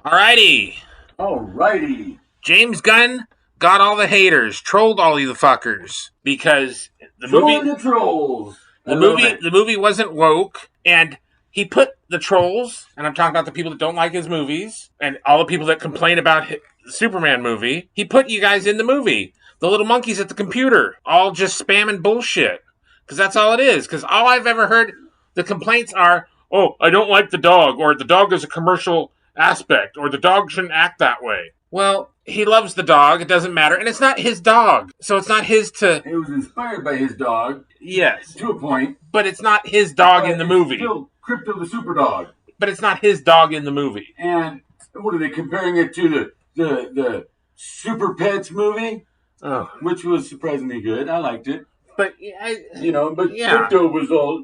Alrighty. Alrighty. James Gunn got all the haters, trolled all you the fuckers because the Trolling movie the trolls. the movie wasn't woke, and he put the trolls, and I'm talking about the people that don't like his movies and all the people that complain about the Superman movie. He put you guys in the movie. The little monkeys at the computer, all just spamming bullshit. Because that's all it is. Because all I've ever heard, the complaints are, oh, I don't like the dog, or the dog is a commercial aspect, or the dog shouldn't act that way. Well, he loves the dog. It doesn't matter. And it's not his dog. So it's not his to... It was inspired by his dog. Yes. To a point. But it's not his dog in the movie. Still Crypto the Super Dog. But it's not his dog in the movie. And what are they comparing it to? The Super Pets movie? Oh. Which was surprisingly good. I liked it. But Crypto was all,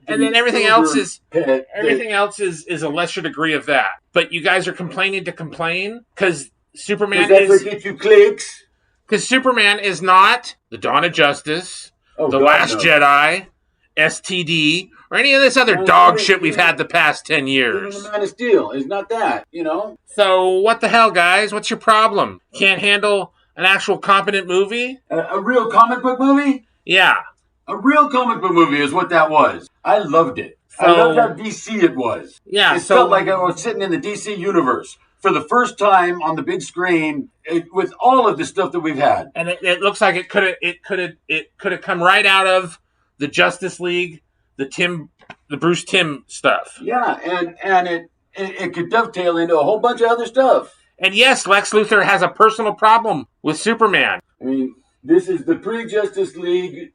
and then everything else is pet is a lesser degree of that. But you guys are complaining to complain because Superman that's what gets you clicks. Because Superman is not the Dawn of Justice, The Last Jedi, STD, or any of this other dog shit we've had the past 10 years. Even the Man of Steel is not that, So what the hell, guys? What's your problem? Can't handle an actual competent movie? A real comic book movie? Yeah. A real comic book movie is what that was. I loved it. I loved how DC it was. Yeah. It felt like I was sitting in the DC universe for the first time on the big screen with all of the stuff that we've had. And it looks like it could have come right out of the Justice League, the Bruce Timm stuff. Yeah, and it could dovetail into a whole bunch of other stuff. And yes, Lex Luthor has a personal problem with Superman. I mean, this is the pre-Justice League,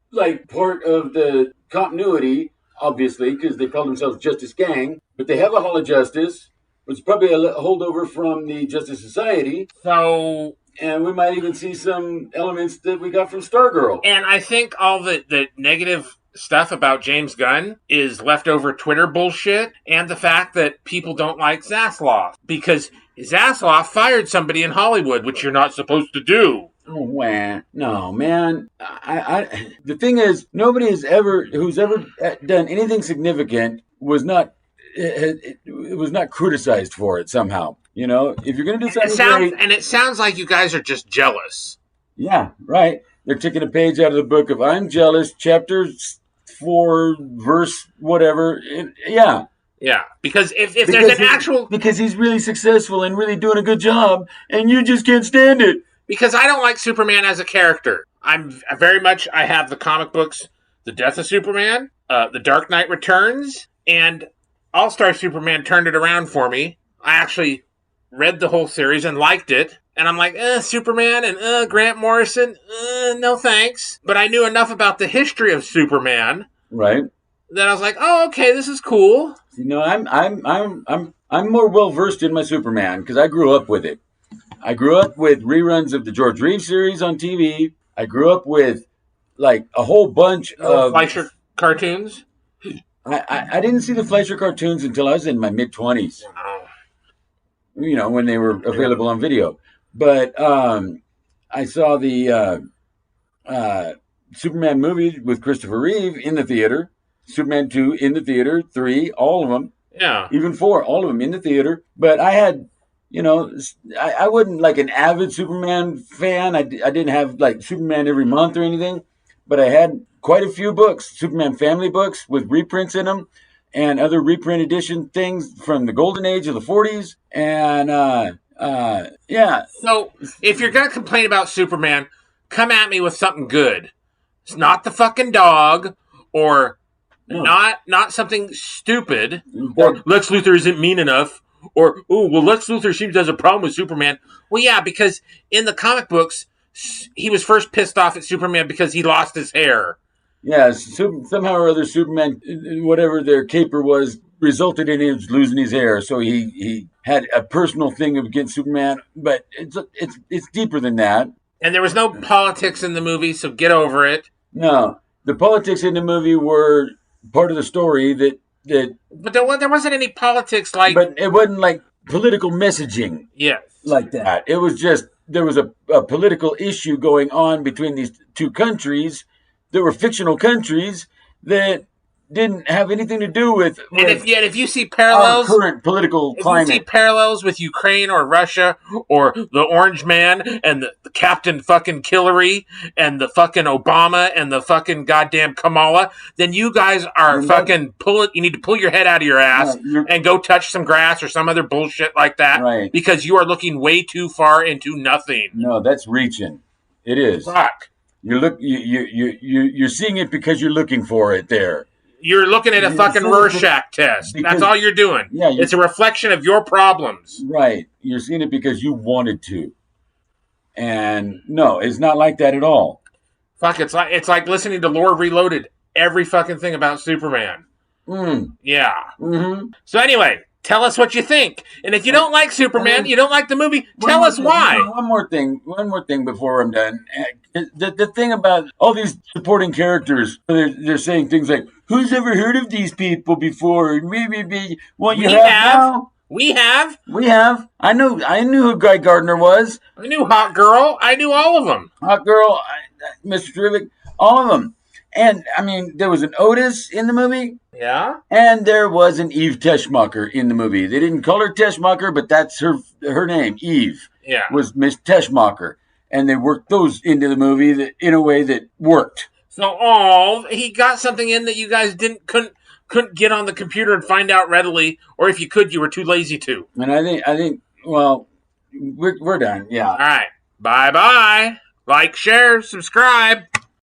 part of the continuity, obviously, because they call themselves Justice Gang. But they have a Hall of Justice, which is probably a holdover from the Justice Society. And we might even see some elements that we got from Stargirl. And I think all the negative stuff about James Gunn is leftover Twitter bullshit, and the fact that people don't like Zasloff. Because Zasloff fired somebody in Hollywood, which you're not supposed to do. Oh, no, man. The thing is, nobody who's ever done anything significant was not criticized for it somehow. If you're going to do something it sounds like you guys are just jealous. Yeah, right. They're taking a page out of the book of I'm Jealous, chapter 4, verse whatever. Yeah. Yeah, because if there's an actual... Because he's really successful and really doing a good job, and you just can't stand it. Because I don't like Superman as a character. I have the comic books, The Death of Superman, The Dark Knight Returns, and All-Star Superman turned it around for me. I actually read the whole series and liked it. And I'm like, Superman and Grant Morrison, no thanks. But I knew enough about the history of Superman. Right. That I was like, oh, okay, this is cool. I'm more well versed in my Superman because I grew up with it. I grew up with reruns of the George Reeves series on TV. I grew up with a whole bunch of Fleischer cartoons. I didn't see the Fleischer cartoons until I was in my mid-20s. Wow. When they were available on video. But I saw the Superman movie with Christopher Reeve in the theater. Superman 2 in the theater, 3, all of them. Yeah. Even 4, all of them in the theater. But I had, I wasn't like an avid Superman fan. I didn't have Superman every month or anything. But I had quite a few books, Superman family books with reprints in them and other reprint edition things from the golden age of the 40s. And, yeah. So if you're going to complain about Superman, come at me with something good. It's not the fucking dog or... No. Not something stupid, or Lex Luthor isn't mean enough, or, Lex Luthor seems to have a problem with Superman. Well, yeah, because in the comic books, he was first pissed off at Superman because he lost his hair. Yeah, somehow or other, Superman, whatever their caper was, resulted in him losing his hair. So he had a personal thing against Superman, but it's deeper than that. And there was no politics in the movie, so get over it. No, the politics in the movie were part of the story but there wasn't any politics but it wasn't like political messaging. Yes. Like that. It was just there was a political issue going on between these two countries that were fictional countries that didn't have anything to do with And if you see our parallels, current political if you see climate. parallels with Ukraine or Russia or the Orange Man and the Captain fucking Hillary and the fucking Obama and the fucking goddamn Kamala, then you guys are Then fucking you need to pull your head out of your ass and go touch some grass or some other bullshit like that. Right. Because you are looking way too far into nothing. No, that's reaching. It is. Fuck. You're seeing it because you're looking for it there. You're looking at a fucking Rorschach test. That's all you're doing. Yeah, it's a reflection of your problems. Right. You're seeing it because you wanted to. And no, it's not like that at all. Fuck, it's like listening to Lore Reloaded. Every fucking thing about Superman. Yeah. Mm-hmm. So anyway, tell us what you think. And if you don't like Superman, you don't like the movie, tell us why. One more thing before I'm done. The thing about all these supporting characters, they're saying things like, "Who's ever heard of these people before?" What you have now? We have. I knew who Guy Gardner was. I knew Hot Girl. I knew all of them. Hot Girl, Mr. Terrific, all of them. And, I mean, there was an Otis in the movie. Yeah. And there was an Eve Teschmacher in the movie. They didn't call her Teschmacher, but that's her name, Eve. Yeah. Was Miss Teschmacher. And they worked those into the movie in a way that worked. So, he got something in that you guys couldn't get on the computer and find out readily, or if you could, you were too lazy to. And I think, well, we're done. Yeah. All right. Bye-bye. Like, share, subscribe.